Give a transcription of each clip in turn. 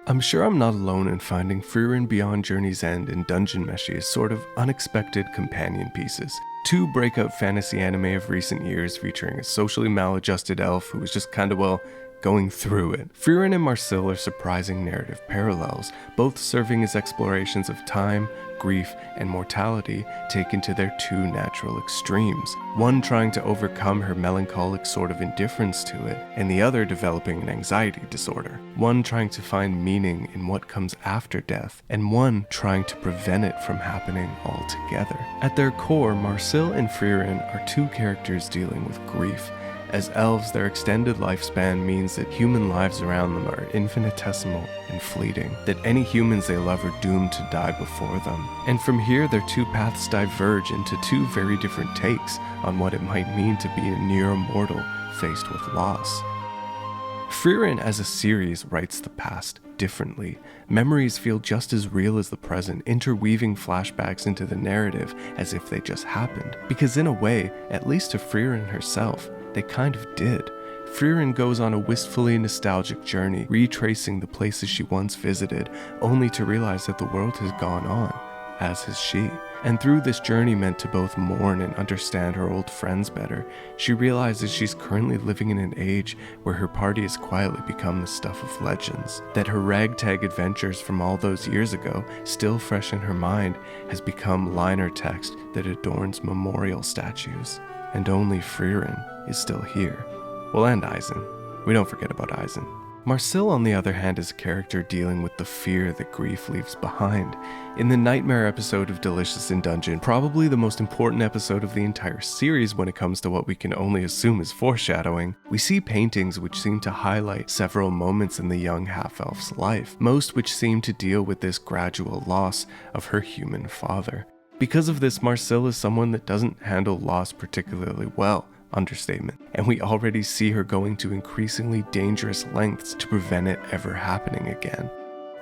I'm sure I'm not alone in finding Frieren Beyond Journey's End and Dungeon Meshi as sort of unexpected companion pieces. Two breakout fantasy anime of recent years featuring a socially maladjusted elf who was just going through it. Frieren and Marcille are surprising narrative parallels, both serving as explorations of time, grief, and mortality taken to their two natural extremes. One trying to overcome her melancholic sort of indifference to it, and the other developing an anxiety disorder. One trying to find meaning in what comes after death, and one trying to prevent it from happening altogether. At their core, Marcille and Frieren are two characters dealing with grief. As elves, their extended lifespan means that human lives around them are infinitesimal and fleeting, that any humans they love are doomed to die before them. And from here, their two paths diverge into two very different takes on what it might mean to be a near-immortal faced with loss. Frieren as a series writes the past differently. Memories feel just as real as the present, interweaving flashbacks into the narrative as if they just happened. Because in a way, at least to Frieren herself, they kind of did. Frieren goes on a wistfully nostalgic journey, retracing the places she once visited, only to realize that the world has gone on, as has she. And through this journey meant to both mourn and understand her old friends better, she realizes she's currently living in an age where her party has quietly become the stuff of legends, that her ragtag adventures from all those years ago, still fresh in her mind, has become liner text that adorns memorial statues. And only Frieren is still here. Well, and Eisen. We don't forget about Eisen. Marcille, on the other hand, is a character dealing with the fear that grief leaves behind. In the Nightmare episode of Delicious in Dungeon, probably the most important episode of the entire series when it comes to what we can only assume is foreshadowing, we see paintings which seem to highlight several moments in the young half-elf's life, most which seem to deal with this gradual loss of her human father. Because of this, Marcille is someone that doesn't handle loss particularly well, understatement, and we already see her going to increasingly dangerous lengths to prevent it ever happening again.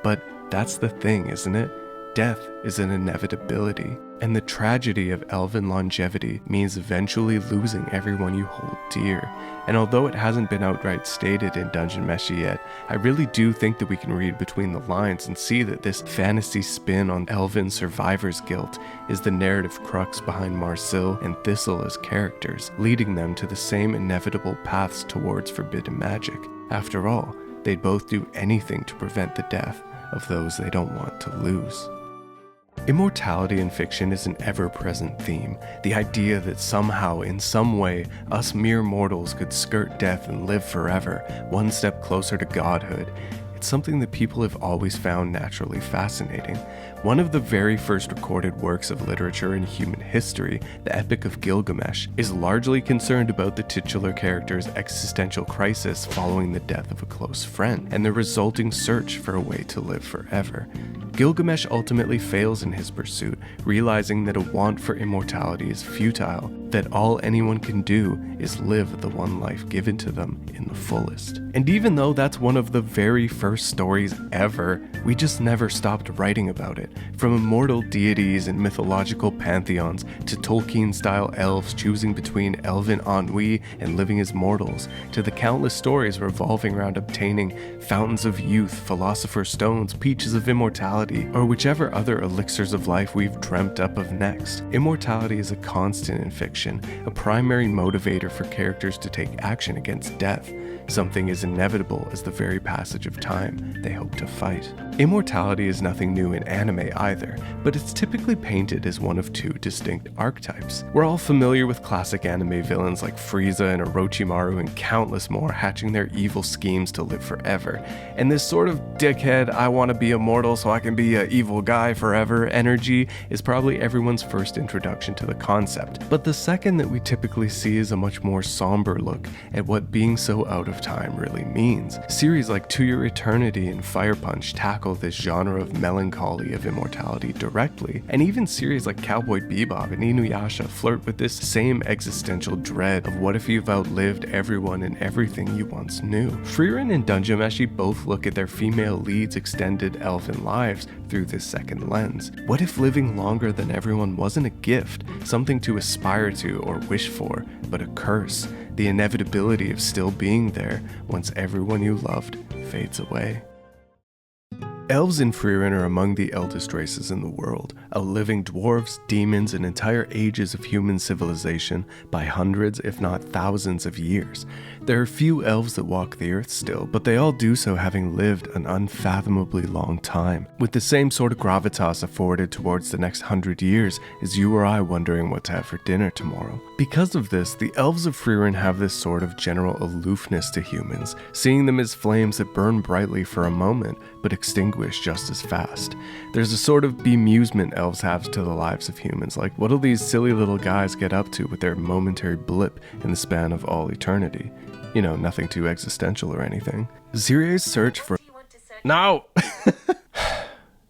But that's the thing, isn't it? Death is an inevitability, and the tragedy of elven longevity means eventually losing everyone you hold dear. And although it hasn't been outright stated in Dungeon Meshi yet, I really do think that we can read between the lines and see that this fantasy spin on elven survivor's guilt is the narrative crux behind Marcille and Thistle as characters, leading them to the same inevitable paths towards forbidden magic. After all, they'd both do anything to prevent the death of those they don't want to lose. Immortality in fiction is an ever-present theme, the idea that somehow, in some way, us mere mortals could skirt death and live forever, one step closer to godhood. It's something that people have always found naturally fascinating. One of the very first recorded works of literature in human history, the Epic of Gilgamesh, is largely concerned about the titular character's existential crisis following the death of a close friend, and the resulting search for a way to live forever. Gilgamesh ultimately fails in his pursuit, realizing that a want for immortality is futile, that all anyone can do is live the one life given to them in the fullest. And even though that's one of the very first stories ever, we just never stopped writing about it. From immortal deities and mythological pantheons to Tolkien-style elves choosing between elven ennui and living as mortals, to the countless stories revolving around obtaining fountains of youth, philosopher's stones, peaches of immortality, or whichever other elixirs of life we've dreamt up of next. Immortality is a constant in fiction, a primary motivator for characters to take action against death, something as inevitable as the very passage of time they hope to fight. Immortality is nothing new in anime either, but it's typically painted as one of two distinct archetypes. We're all familiar with classic anime villains like Frieza and Orochimaru and countless more hatching their evil schemes to live forever, and this sort of dickhead, I want to be immortal so I can be an evil guy forever energy is probably everyone's first introduction to the concept. But the second that we typically see is a much more somber look at what being so out of time really means. Series like To Your Eternity and Fire Punch tackle this genre of melancholy of immortality directly, and even series like Cowboy Bebop and Inuyasha flirt with this same existential dread of what if you've outlived everyone and everything you once knew. Frieren and Dungeon Meshi both look at their female leads' extended elven lives through this second lens. What if living longer than everyone wasn't a gift, something to aspire to or wish for, but a curse, the inevitability of still being there once everyone you loved fades away? Elves in Frieren are among the eldest races in the world, outliving dwarves, demons, and entire ages of human civilization by hundreds, if not thousands of years. There are few elves that walk the earth still, but they all do so having lived an unfathomably long time, with the same sort of gravitas afforded towards the next 100 years as you or I wondering what to have for dinner tomorrow. Because of this, the elves of Frieren have this sort of general aloofness to humans, seeing them as flames that burn brightly for a moment, but extinguish just as fast. There's a sort of bemusement elves have to the lives of humans, like what'll these silly little guys get up to with their momentary blip in the span of all eternity? You know, nothing too existential or anything. Zirie's search for... No!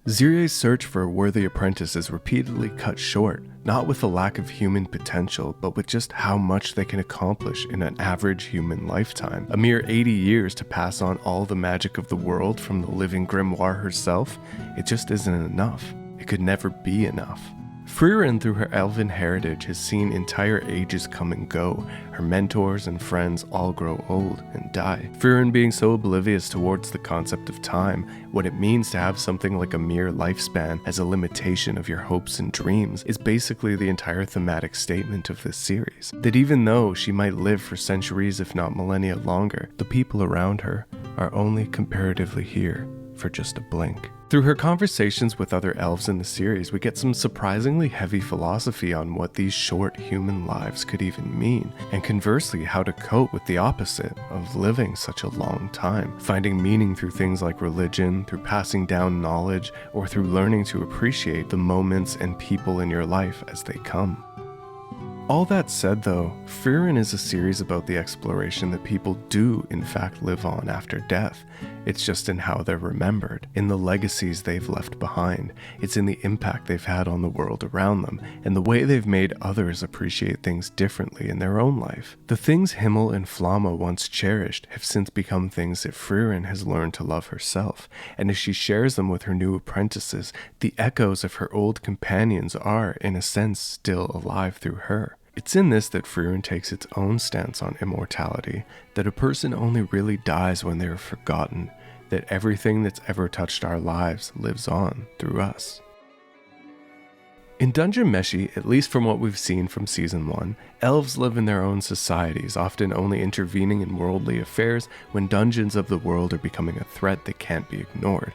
Zirie's search for a worthy apprentice is repeatedly cut short, not with a lack of human potential, but with just how much they can accomplish in an average human lifetime. A mere 80 years to pass on all the magic of the world from the living grimoire herself, it just isn't enough. It could never be enough. Frieren, through her elven heritage, has seen entire ages come and go. Her mentors and friends all grow old and die. Frieren being so oblivious towards the concept of time, what it means to have something like a mere lifespan as a limitation of your hopes and dreams, is basically the entire thematic statement of this series. That even though she might live for centuries if not millennia longer, the people around her are only comparatively here for just a blink. Through her conversations with other elves in the series, we get some surprisingly heavy philosophy on what these short human lives could even mean, and conversely how to cope with the opposite of living such a long time, finding meaning through things like religion, through passing down knowledge, or through learning to appreciate the moments and people in your life as they come. All that said though, Frieren is a series about the exploration that people do in fact live on after death. It's just in how they're remembered, in the legacies they've left behind. It's in the impact they've had on the world around them, and the way they've made others appreciate things differently in their own life. The things Himmel and Flamma once cherished have since become things that Frieren has learned to love herself, and as she shares them with her new apprentices, the echoes of her old companions are, in a sense, still alive through her. It's in this that Frieren takes its own stance on immortality, that a person only really dies when they are forgotten, that everything that's ever touched our lives lives on through us. In Dungeon Meshi, at least from what we've seen from Season 1, elves live in their own societies, often only intervening in worldly affairs when dungeons of the world are becoming a threat that can't be ignored,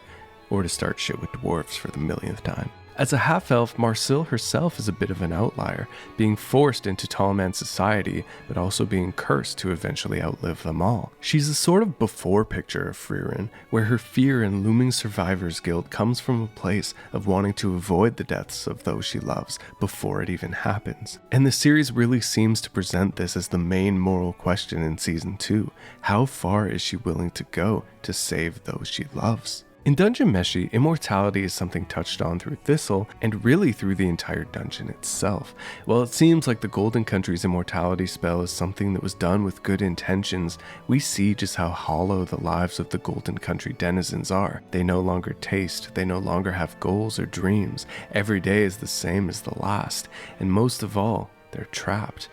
or to start shit with dwarves for the millionth time. As a half-elf, Marcille herself is a bit of an outlier, being forced into tall man society, but also being cursed to eventually outlive them all. She's a sort of before picture of Frieren, where her fear and looming survivor's guilt comes from a place of wanting to avoid the deaths of those she loves before it even happens. And the series really seems to present this as the main moral question in Season 2. How far is she willing to go to save those she loves? In Dungeon Meshi, immortality is something touched on through Thistle, and really through the entire dungeon itself. While it seems like the Golden Country's immortality spell is something that was done with good intentions, we see just how hollow the lives of the Golden Country denizens are. They no longer taste, they no longer have goals or dreams, every day is the same as the last, and most of all, they're trapped.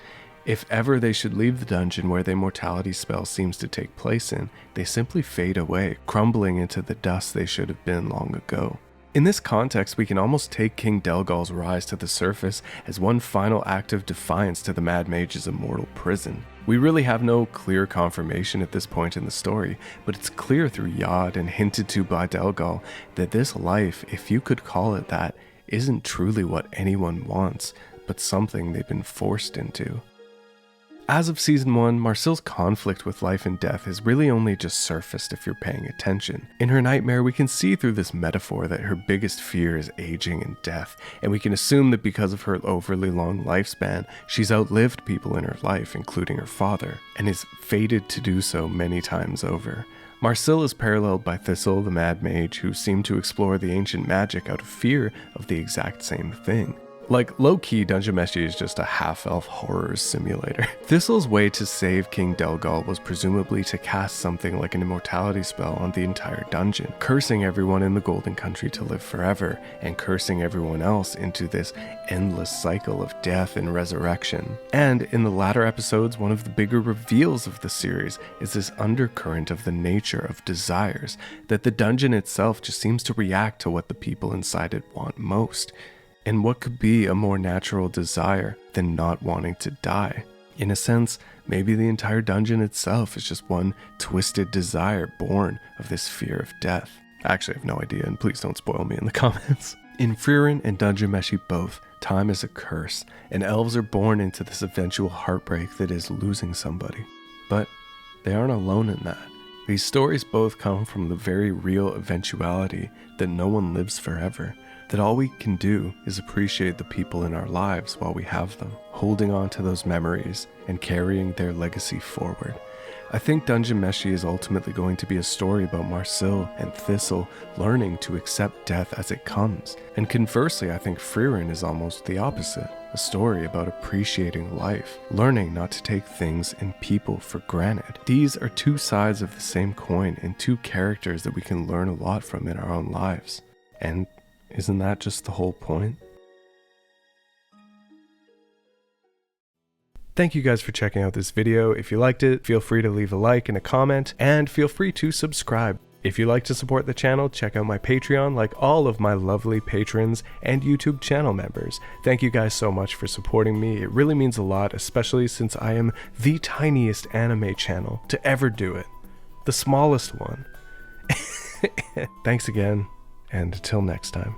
If ever they should leave the dungeon where the immortality spell seems to take place in, they simply fade away, crumbling into the dust they should have been long ago. In this context, we can almost take King Delgal's rise to the surface as one final act of defiance to the Mad Mage's immortal prison. We really have no clear confirmation at this point in the story, but it's clear through Yod and hinted to by Delgal that this life, if you could call it that, isn't truly what anyone wants, but something they've been forced into. As of Season 1, Marcille's conflict with life and death is really only just surfaced if you're paying attention. In her nightmare, we can see through this metaphor that her biggest fear is aging and death, and we can assume that because of her overly long lifespan, she's outlived people in her life, including her father, and is fated to do so many times over. Marcille is paralleled by Thistle, the Mad Mage, who seemed to explore the ancient magic out of fear of the exact same thing. Like, low-key, Dungeon Meshi is just a half-elf horror simulator. Thistle's way to save King Delgal was presumably to cast something like an immortality spell on the entire dungeon, cursing everyone in the Golden Country to live forever, and cursing everyone else into this endless cycle of death and resurrection. And in the latter episodes, one of the bigger reveals of the series is this undercurrent of the nature of desires, that the dungeon itself just seems to react to what the people inside it want most. And what could be a more natural desire than not wanting to die? In a sense, maybe the entire dungeon itself is just one twisted desire born of this fear of death. I actually have no idea, and please don't spoil me in the comments. In Frieren and Dungeon Meshi both, time is a curse, and elves are born into this eventual heartbreak that is losing somebody. But they aren't alone in that. These stories both come from the very real eventuality that no one lives forever, that all we can do is appreciate the people in our lives while we have them, holding on to those memories and carrying their legacy forward. I think Dungeon Meshi is ultimately going to be a story about Marcille and Thistle learning to accept death as it comes. And conversely, I think Frieren is almost the opposite, a story about appreciating life, learning not to take things and people for granted. These are two sides of the same coin and two characters that we can learn a lot from in our own lives. And isn't that just the whole point? Thank you guys for checking out this video. If you liked it, feel free to leave a like and a comment, and feel free to subscribe. If you'd like to support the channel, check out my Patreon like all of my lovely patrons and YouTube channel members. Thank you guys so much for supporting me. It really means a lot, especially since I am the tiniest anime channel to ever do it. The smallest one. Thanks again, and until next time.